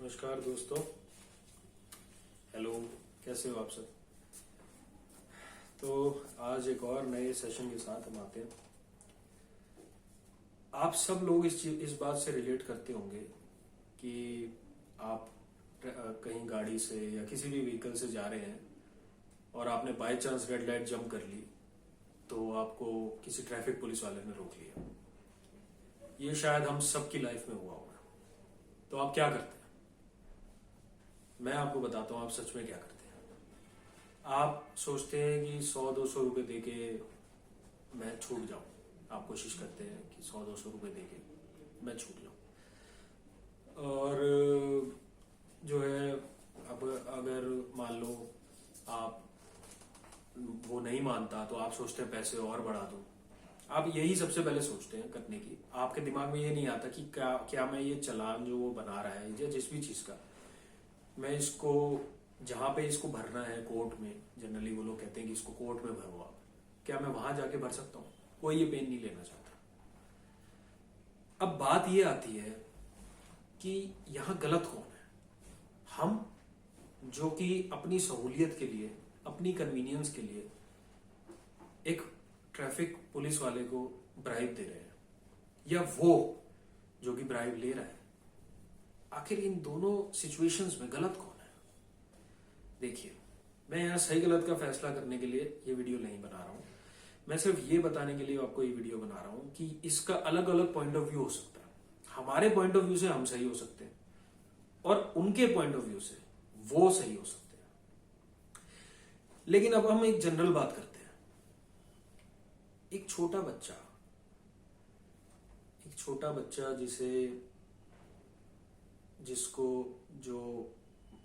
नमस्कार दोस्तों। हेलो, कैसे हो आप सब। तो आज एक और नए सेशन के साथ हम आते हैं। आप सब लोग इस बात से रिलेट करते होंगे कि आप कहीं गाड़ी से या किसी भी व्हीकल से जा रहे हैं और आपने by chance red light jump कर ली तो आपको किसी ट्रैफिक पुलिस वाले ने रोक लिया। ये शायद हम सबकी लाइफ में हुआ होगा। तो आप क्या करते हैं? मैं आपको बताता हूँ आप सच में क्या करते हैं। आप सोचते हैं कि 100-200 रुपए दे के मैं छूट जाऊं। आप कोशिश करते हैं कि 100-200 रुपए दे के मैं छूट जाऊं। और जो है, अब अगर मान लो आप वो नहीं मानता तो आप सोचते हैं पैसे और बढ़ा दूं। आप यही सबसे पहले सोचते हैं करने की। आपके दिमाग में ये नहीं आता कि क्या मैं ये चालान जो वो बना रहा है या जिस भी चीज का, मैं इसको जहां पे इसको भरना है कोर्ट में, जनरली वो लोग कहते हैं कि इसको कोर्ट में भरो आप, क्या मैं वहां जाके भर सकता हूं? कोई ये पेन नहीं लेना चाहता। अब बात ये आती है कि यहां गलत कौन है? हम जो कि अपनी सहूलियत के लिए, अपनी कन्वीनियंस के लिए एक ट्रैफिक पुलिस वाले को ब्राइब दे रहे हैं, या वो जो कि ब्राइब ले रहा है? आखिर इन दोनों सिचुएशंस में गलत कौन है? देखिए, मैं यहाँ सही गलत का फैसला करने के लिए ये वीडियो नहीं बना रहा हूं। मैं सिर्फ ये बताने के लिए आपको ये वीडियो बना रहा हूं कि इसका अलग अलग पॉइंट ऑफ व्यू हो सकता है। हमारे पॉइंट ऑफ व्यू से हम सही हो सकते हैं और उनके पॉइंट ऑफ व्यू से वो सही हो सकते हैं। लेकिन अब हम एक जनरल बात करते हैं। एक छोटा बच्चा जिसको जो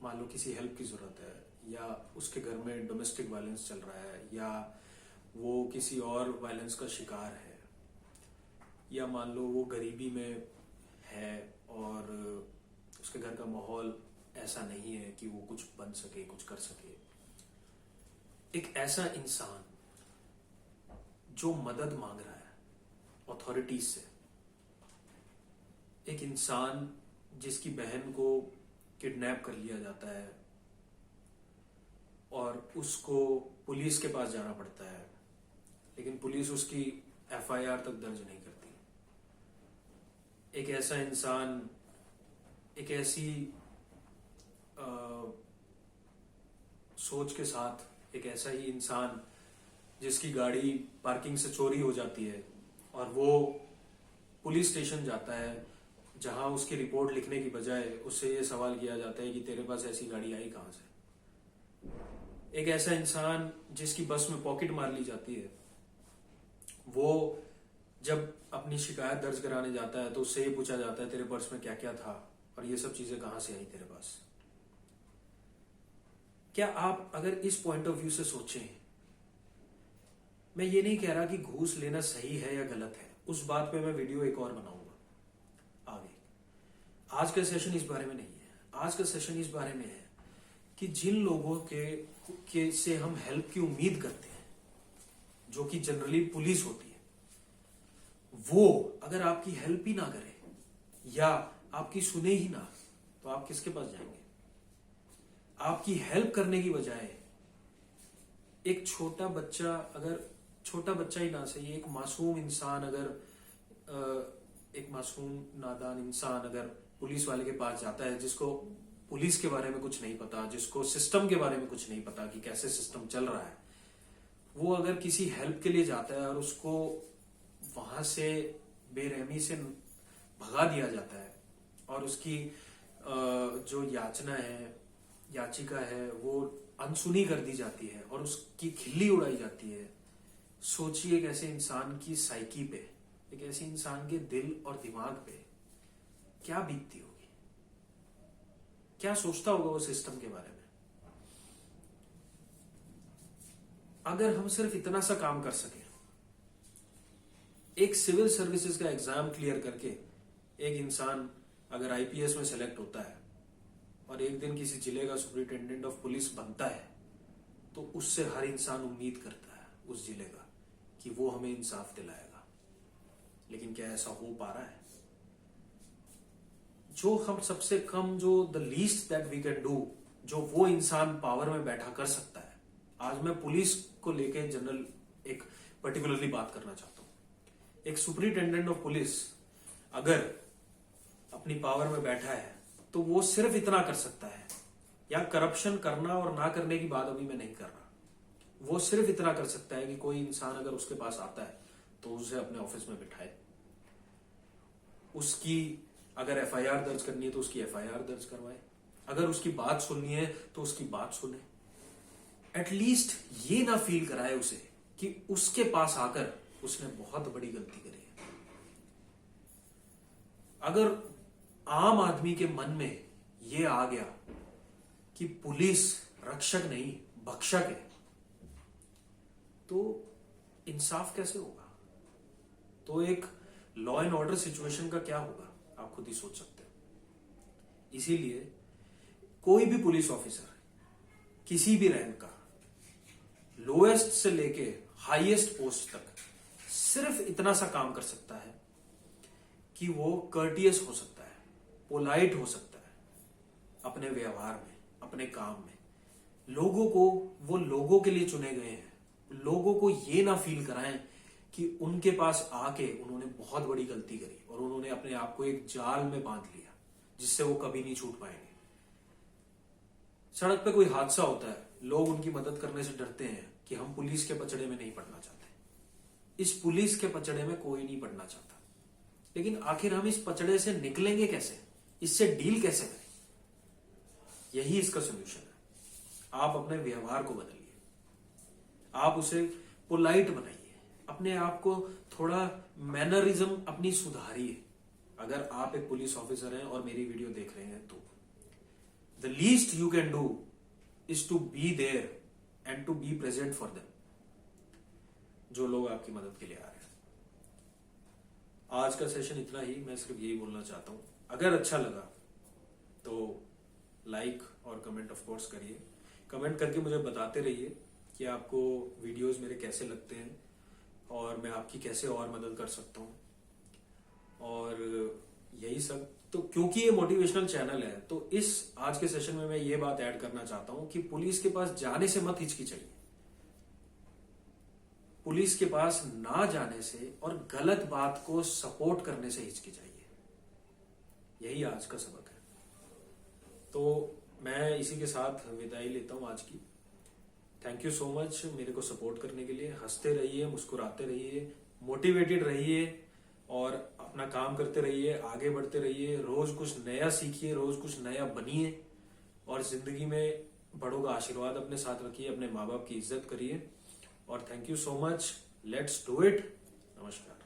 मान लो किसी हेल्प की जरूरत है, या उसके घर में डोमेस्टिक वायलेंस चल रहा है, या वो किसी और वायलेंस का शिकार है, या मान लो वो गरीबी में है और उसके घर का माहौल ऐसा नहीं है कि वो कुछ बन सके, कुछ कर सके। एक ऐसा इंसान जो मदद मांग रहा है अथॉरिटीज से, एक इंसान जिसकी बहन को किडनैप कर लिया जाता है और उसको पुलिस के पास जाना पड़ता है, लेकिन पुलिस उसकी एफआईआर तक दर्ज नहीं करती। एक ऐसा इंसान, एक ऐसी सोच के साथ, एक ऐसा ही इंसान जिसकी गाड़ी पार्किंग से चोरी हो जाती है और वो पुलिस स्टेशन जाता है, जहां उसकी रिपोर्ट लिखने की बजाय उससे ये सवाल किया जाता है कि तेरे पास ऐसी गाड़ी आई कहां से। एक ऐसा इंसान जिसकी बस में पॉकेट मार ली जाती है, वो जब अपनी शिकायत दर्ज कराने जाता है तो उससे ये पूछा जाता है तेरे पर्स में क्या क्या था और ये सब चीजें कहां से आई तेरे पास। क्या आप अगर इस पॉइंट ऑफ व्यू से सोचें, मैं ये नहीं कह रहा कि घूस लेना सही है या गलत है, उस बात पे मैं वीडियो एक और बनाऊंगा आगे। आज का सेशन इस बारे में नहीं है। आज का सेशन इस बारे में है कि जिन लोगों के से हम हेल्प की उम्मीद करते हैं, जो कि जनरली पुलिस होती है, वो अगर आपकी हेल्प ही ना करे या आपकी सुने ही ना, तो आप किसके पास जाएंगे? आपकी हेल्प करने की बजाय एक छोटा बच्चा ही ना सही, एक मासूम इंसान एक मासूम नादान इंसान अगर पुलिस वाले के पास जाता है, जिसको पुलिस के बारे में कुछ नहीं पता, जिसको सिस्टम के बारे में कुछ नहीं पता कि कैसे सिस्टम चल रहा है, वो अगर किसी हेल्प के लिए जाता है और उसको वहां से बेरहमी से भगा दिया जाता है और उसकी जो याचिका है वो अनसुनी कर दी जाती है और उसकी खिल्ली उड़ाई जाती है। सोचिए एक ऐसे इंसान की साइकी पे, एक ऐसे इंसान के दिल और दिमाग पे क्या बीतती होगी, क्या सोचता होगा वो सिस्टम के बारे में। अगर हम सिर्फ इतना सा काम कर सके, एक सिविल सर्विसेज का एग्जाम क्लियर करके एक इंसान अगर आईपीएस में सेलेक्ट होता है और एक दिन किसी जिले का सुपरिटेंडेंट ऑफ पुलिस बनता है, तो उससे हर इंसान उम्मीद करता है उस जिले का कि वो हमें इंसाफ दिलाएगा। लेकिन क्या ऐसा हो पा रहा है? जो हम सबसे कम, जो the least that we can do, जो वो इंसान पावर में बैठा कर सकता है। आज मैं पुलिस को लेके जनरल एक पर्टिकुलरली बात करना चाहता हूं। एक सुपरिटेंडेंट ऑफ पुलिस अगर अपनी पावर में बैठा है तो वो सिर्फ इतना कर सकता है, या करप्शन करना और ना करने की बात अभी मैं नहीं कर रहा, वो सिर्फ इतना कर सकता है कि कोई इंसान अगर उसके पास आता है तो उसे अपने ऑफिस में बिठाए, उसकी अगर एफआईआर दर्ज करनी है तो उसकी एफआईआर दर्ज करवाए, अगर उसकी बात सुननी है तो उसकी बात सुने। एटलीस्ट ये ना फील कराए उसे कि उसके पास आकर उसने बहुत बड़ी गलती करी है। अगर आम आदमी के मन में ये आ गया कि पुलिस रक्षक नहीं भक्षक है, तो इंसाफ कैसे होगा? तो एक लॉ एंड ऑर्डर सिचुएशन का क्या होगा, आप खुद ही सोच सकते हैं। इसीलिए कोई भी पुलिस ऑफिसर किसी भी रैंक का, लोएस्ट से लेके हाईएस्ट पोस्ट तक, सिर्फ इतना सा काम कर सकता है कि वो कर्टियस हो सकता है, पोलाइट हो सकता है अपने व्यवहार में, अपने काम में। लोगों को, वो लोगों के लिए चुने गए हैं, लोगों को ये ना फील कराएं कि उनके पास आके उन्होंने बहुत बड़ी गलती करी और उन्होंने अपने आप को एक जाल में बांध लिया जिससे वो कभी नहीं छूट पाएंगे। सड़क पे कोई हादसा होता है, लोग उनकी मदद करने से डरते हैं कि हम पुलिस के पचड़े में नहीं पड़ना चाहते। इस पुलिस के पचड़े में कोई नहीं पड़ना चाहता, लेकिन आखिर हम इस पचड़े से निकलेंगे कैसे, इससे डील कैसे करें? यही इसका सोल्यूशन है। आप अपने व्यवहार को बदलिए, आप उसे पोलाइट बनाइए, अपने आप को थोड़ा मैनरिज्म अपनी सुधारिए। अगर आप एक पुलिस ऑफिसर हैं और मेरी वीडियो देख रहे हैं तो the least you can do is to be there and to be present for them, जो लोग आपकी मदद के लिए आ रहे हैं। आज का सेशन इतना ही, मैं सिर्फ यही बोलना चाहता हूं। अगर अच्छा लगा तो लाइक और कमेंट ऑफ कोर्स करिए। कमेंट करके मुझे बताते रहिए कि आपको वीडियोस मेरे कैसे लगते हैं और मैं आपकी कैसे और मदद कर सकता हूं। और यही सब, तो क्योंकि ये मोटिवेशनल चैनल है तो इस आज के सेशन में मैं ये बात ऐड करना चाहता हूं कि पुलिस के पास जाने से मत हिचकिचाइए। पुलिस के पास ना जाने से और गलत बात को सपोर्ट करने से हिचकिचाइए। यही आज का सबक है। तो मैं इसी के साथ विदाई लेता हूं आज की। थैंक यू सो मच मेरे को सपोर्ट करने के लिए। हंसते रहिए, मुस्कुराते रहिए, मोटिवेटेड रहिए और अपना काम करते रहिए, आगे बढ़ते रहिए। रोज कुछ नया सीखिए, रोज कुछ नया बनिए और जिंदगी में बड़ों का आशीर्वाद अपने साथ रखिए, अपने माँ बाप की इज्जत करिए। और thank you so much. Let's do it. नमस्कार।